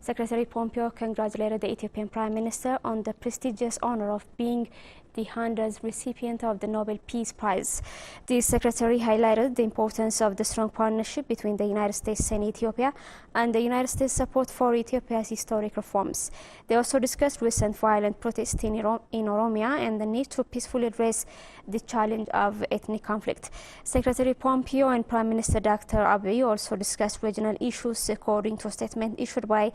Secretary Pompeo congratulated the Ethiopian Prime Minister on the prestigious honor of being the 100th recipient of the Nobel Peace Prize. The Secretary highlighted the importance of the strong partnership between the United States and Ethiopia and the United States support for Ethiopia's historic reforms. They also discussed recent violent protests in Oromia and the need to peacefully address the challenge of ethnic conflict. Secretary Pompeo and Prime Minister Dr. Abiy also discussed regional issues according to a statement issued by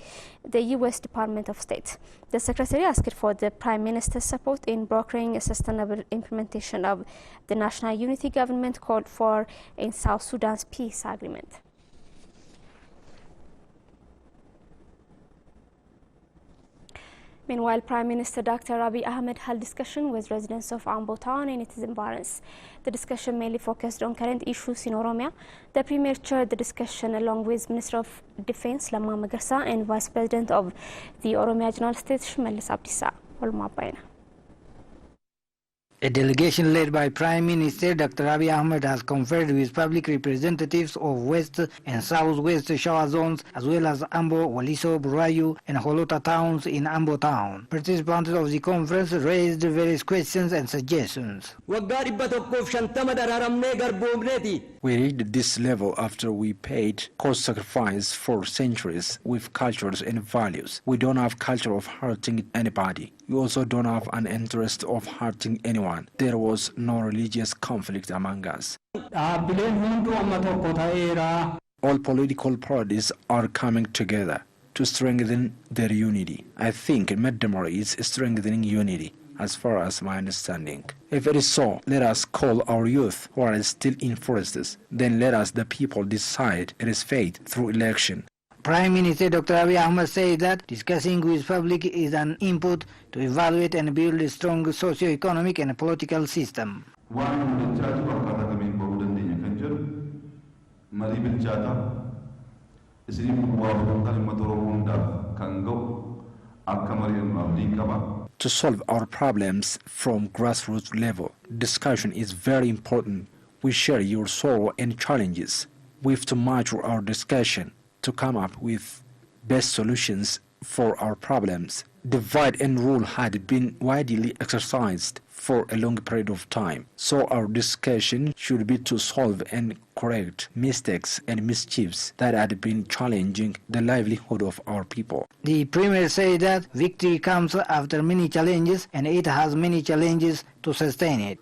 the U.S. Department of State. The Secretary asked for the Prime Minister's support in brokering a sustainable implementation of the National Unity Government called for in South Sudan's peace agreement. Meanwhile, Prime Minister Dr. Ahamed held discussion with residents of Ambo town and its environs. The discussion mainly focused on current issues in Oromia. The Premier chaired the discussion along with Minister of Defense Lamma Magarsa and Vice President of the Oromia General State Shimallis Abdiisa. A delegation led by Prime Minister Dr. Abiy Ahmed has conferred with public representatives of West and Southwest Shawa zones as well as Ambo, Waliso, Burayu and Holota towns in Ambo town. Participants of the conference raised various questions and suggestions. We reached this level after we paid cost sacrifice for centuries with cultures and values. We don't have culture of hurting anybody. We also don't have an interest of hurting anyone. There was no religious conflict among us. All political parties are coming together to strengthen their unity. I think Meddamar is strengthening unity, as far as my understanding. If it is so, let us call our youth who are still in forests. Then let us, the people, decide its fate through election. Prime Minister Dr. Abiy Ahmed said that discussing with public is an input to evaluate and build a strong socio-economic and political system. To solve our problems from grassroots level, discussion is very important. We share your sorrow and challenges. We have to mature our discussion to come up with best solutions for our problems. Divide and rule had been widely exercised for a long period of time, so our discussion should be to solve and correct mistakes and mischiefs that had been challenging the livelihood of our people. The Premier said that victory comes after many challenges and it has many challenges to sustain it.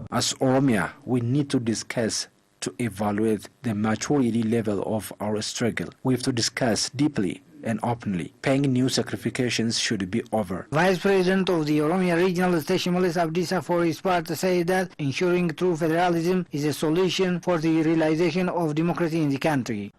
As Oromia, we need to discuss to evaluate the maturity level of our struggle. We have to discuss deeply and openly. Paying new sacrifications should be over. Vice President of the Oromia Regional State Shimallis Abdiisa for his part said that ensuring true federalism is a solution for the realization of democracy in the country.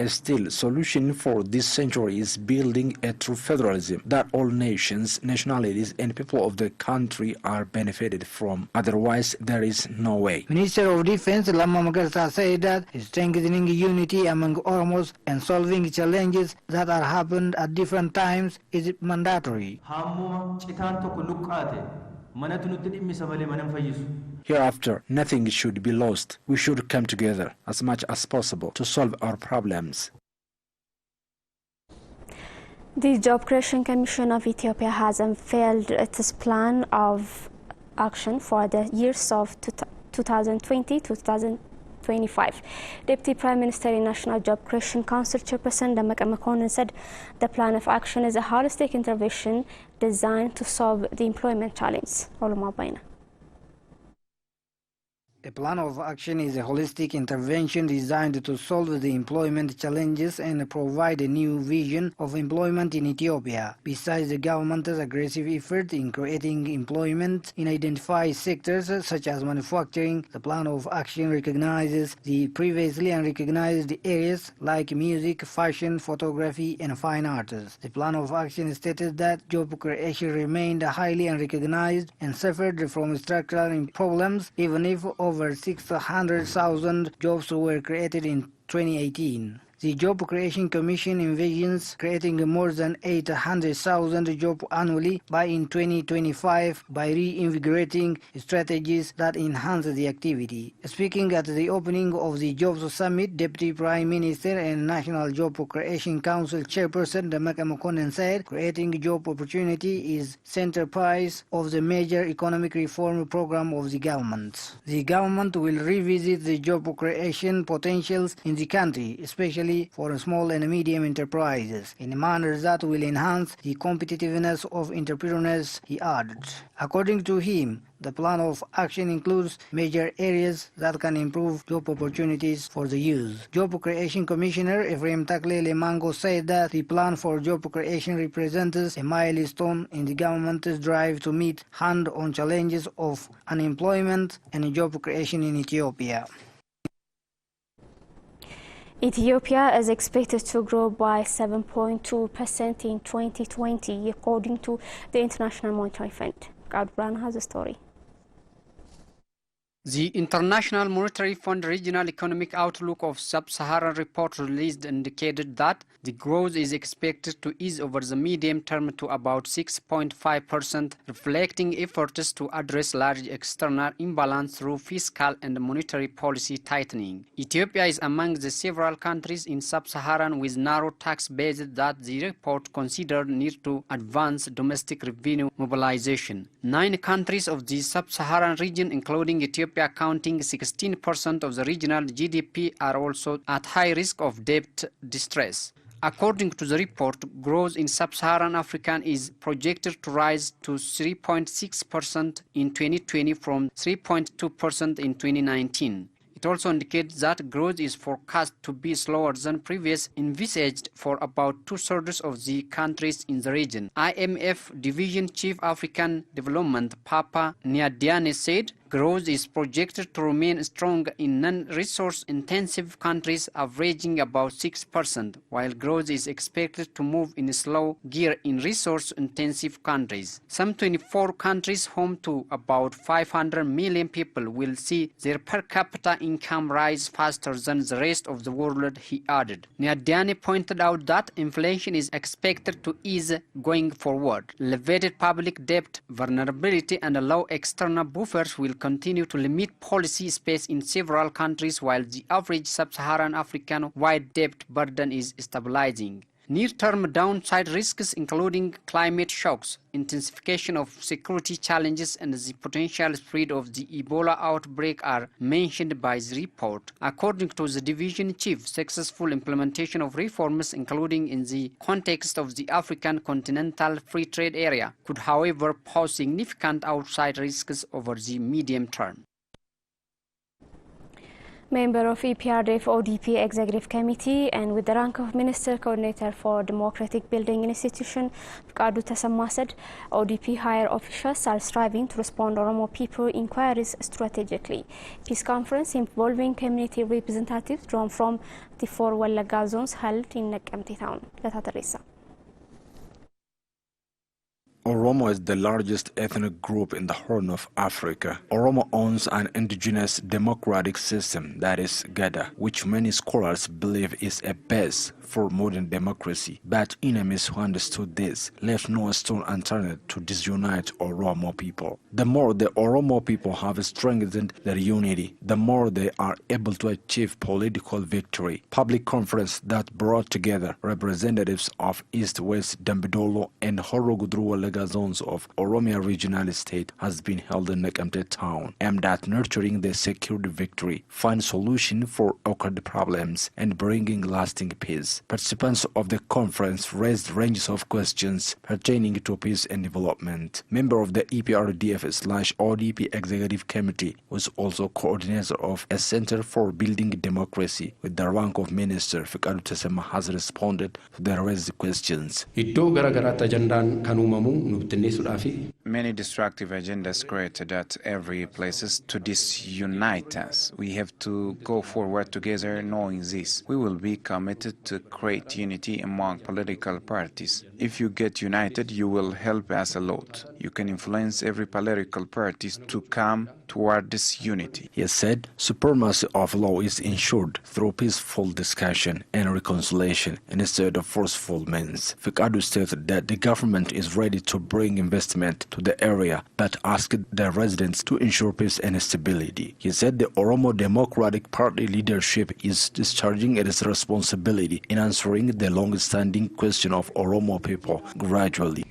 Still, solution for this century is building a true federalism that all nations, nationalities and people of the country are benefited from. Otherwise, there is no way. Minister of Defense Lamma Magarsa said that strengthening unity among Oromos and solving challenges that are happened at different times is mandatory. Hereafter, nothing should be lost. We should come together as much as possible to solve our problems. The Job Creation Commission of Ethiopia has unveiled its plan of action for the years of 2020 to 2025. Deputy Prime Minister and National Job Creation Council Chairperson Dammaqe Mokonnin said the plan of action is a holistic intervention designed to solve the employment challenge. The plan of action is a holistic intervention designed to solve the employment challenges and provide a new vision of employment in Ethiopia. Besides the government's aggressive effort in creating employment in identified sectors such as manufacturing, the plan of action recognizes the previously unrecognized areas like music, fashion, photography, and fine arts. The plan of action stated that job creation remained highly unrecognized and suffered from structural problems even if over 600,000 jobs were created in 2018. The Job Creation Commission envisions creating more than 800,000 jobs annually by in 2025 by reinvigorating strategies that enhance the activity. Speaking at the opening of the Jobs Summit, Deputy Prime Minister and National Job Creation Council Chairperson Damaka Mokonnen said, creating job opportunity is centerpiece of the major economic reform program of the government. The government will revisit the job creation potentials in the country, especially for small and medium enterprises, in a manner that will enhance the competitiveness of entrepreneurs, he added. According to him, the plan of action includes major areas that can improve job opportunities for the youth. Job Creation Commissioner Ephraim Taklele Mango said that the plan for job creation represents a milestone in the government's drive to meet hand-on challenges of unemployment and job creation in Ethiopia. Ethiopia is expected to grow by 7.2% in 2020, according to the International Monetary Fund. Gadbran has a story. The International Monetary Fund Regional Economic Outlook of Sub-Saharan report released indicated that the growth is expected to ease over the medium term to about 6.5%, reflecting efforts to address large external imbalance through fiscal and monetary policy tightening. Ethiopia is among the several countries in Sub-Saharan with narrow tax base that the report considered need to advance domestic revenue mobilization. 9 countries of the Sub-Saharan region, including Ethiopia, accounting 16% of the regional GDP, are also at high risk of debt distress. According to the report, growth in Sub-Saharan Africa is projected to rise to 3.6% in 2020 from 3.2% in 2019. It also indicates that growth is forecast to be slower than previous envisaged for about 2/3 of the countries in the region. IMF Division Chief African Development Papa Nyadiane said, growth is projected to remain strong in non-resource intensive countries, averaging about 6%, while growth is expected to move in a slow gear in resource intensive countries. Some 24 countries home to about 500 million people will see their per capita income rise faster than the rest of the world, he added. Nyadiane pointed out that inflation is expected to ease going forward. Elevated public debt, vulnerability and low external buffers will continue to limit policy space in several countries, while the average Sub-Saharan African wide debt burden is stabilizing. Near-term downside risks, including climate shocks, intensification of security challenges, and the potential spread of the Ebola outbreak, are mentioned by the report. According to the division chief, successful implementation of reforms, including in the context of the African Continental Free Trade Area, could, however, pose significant outside risks over the medium term. Member of EPRDF ODP Executive Committee and with the rank of Minister Coordinator for Democratic Building Institution, Fkadu Tasamma said ODP higher officials are striving to respond to Oromo people inquiries strategically. Peace conference involving community representatives drawn from the 4 Wallaga zones held in Nakamti town. Oromo is the largest ethnic group in the Horn of Africa. Oromo owns an indigenous democratic system, that is Gada, which many scholars believe is a base for modern democracy. But enemies who understood this left no stone unturned to disunite Oromo people. The more the Oromo people have strengthened their unity, the more they are able to achieve political victory. Public conference that brought together representatives of East, West, Dambidolo and Horogudru zones of Oromia regional state has been held in Nakamte town, aimed at nurturing the secured victory, find solution for occurred problems, and bringing lasting peace. Participants of the conference raised ranges of questions pertaining to peace and development. Member of the EPRDF/ODP Executive Committee was also coordinator of a Center for Building Democracy with the rank of Minister. Fkadu Tasamma has responded to the raised questions. Many destructive agendas created at every places to disunite us. We have to go forward together knowing this. We will be committed to create unity among political parties. If you get united, you will help us a lot. You can influence every political party to come toward this unity. He said supremacy of law is ensured through peaceful discussion and reconciliation instead of forceful means. Fikadu stated that the government is ready to bring investment to the area but asked the residents to ensure peace and stability. He said the Oromo Democratic Party leadership is discharging its responsibility in answering the long-standing question of Oromo people gradually.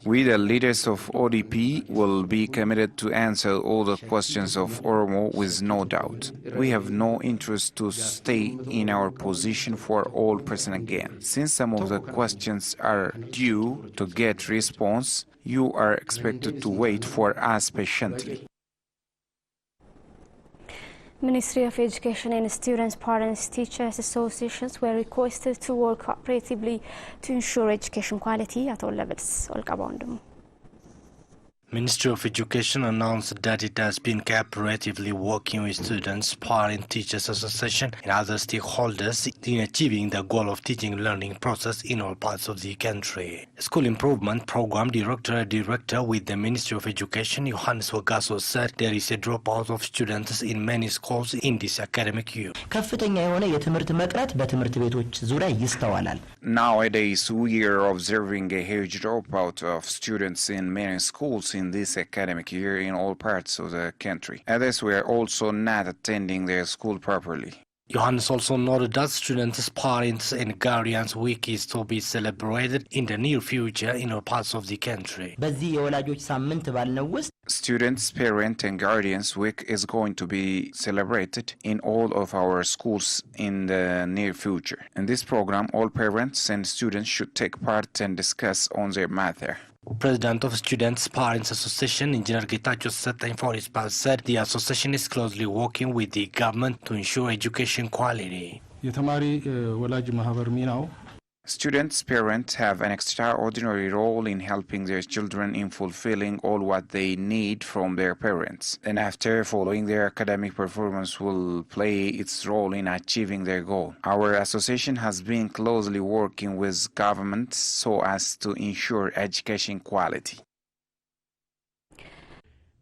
We, the leaders of ODP, will be committed to answer all the questions of Oromo with no doubt. We have no interest to stay in our position for all present again. Since some of the questions are due to get response, you are expected to wait for us patiently. Ministry of Education and Students, Parents, Teachers Associations were requested to work cooperatively to ensure education quality at all levels. Ministry of Education announced that it has been cooperatively working with students, parents, teachers association and other stakeholders in achieving the goal of teaching and learning process in all parts of the country. School Improvement Program Director with the Ministry of Education, Johannes Wagaso, said there is a dropout of students in many schools in this academic year. Nowadays, we are observing a huge dropout of students in many schools in this academic year in all parts of the country. Others were also not attending their school properly. Johannes also noted that students, parents and guardians week is to be celebrated in the near future in all parts of the country. Students, parents and guardians week is going to be celebrated in all of our schools in the near future. In this program, all parents and students should take part and discuss on their matter. President of Students Parents Association, Engineer Getachew Setany for his part, said the association is closely working with the government to ensure education quality. Students' parents have an extraordinary role in helping their children in fulfilling all what they need from their parents, and after following their academic performance will play its role in achieving their goal. Our association has been closely working with government so as to ensure education quality.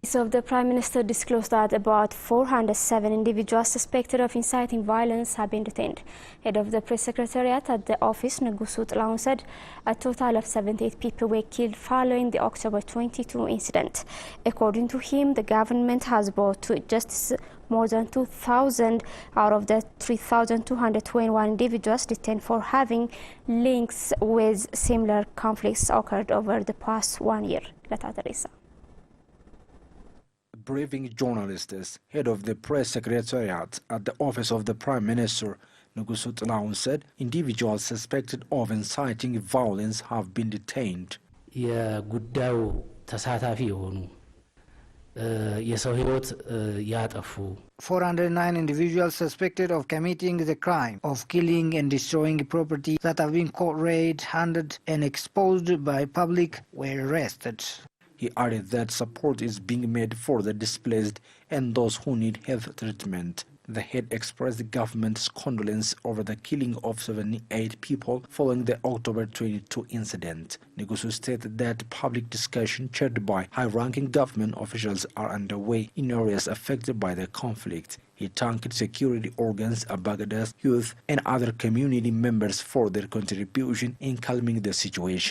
So the Prime Minister disclosed that about 407 individuals suspected of inciting violence have been detained. Head of the Press Secretariat at the office, Ngusu Tlaun, said a total of 78 people were killed following the October 22 incident. According to him, the government has brought to justice more than 2,000 out of the 3,221 individuals detained for having links with similar conflicts occurred over the past 1 year. Briefing journalists, head of the Press Secretariat at the office of the Prime Minister, Ngusu Tlaun, said individuals suspected of inciting violence have been detained. 409 individuals suspected of committing the crime of killing and destroying property that have been caught red-handed and exposed by public were arrested. He added that support is being made for the displaced and those who need health treatment. The head expressed the government's condolence over the killing of 78 people following the October 22 incident. Ngusu stated that public discussion chaired by high-ranking government officials are underway in areas affected by the conflict. He thanked security organs, Abagadas, youth and other community members for their contribution in calming the situation.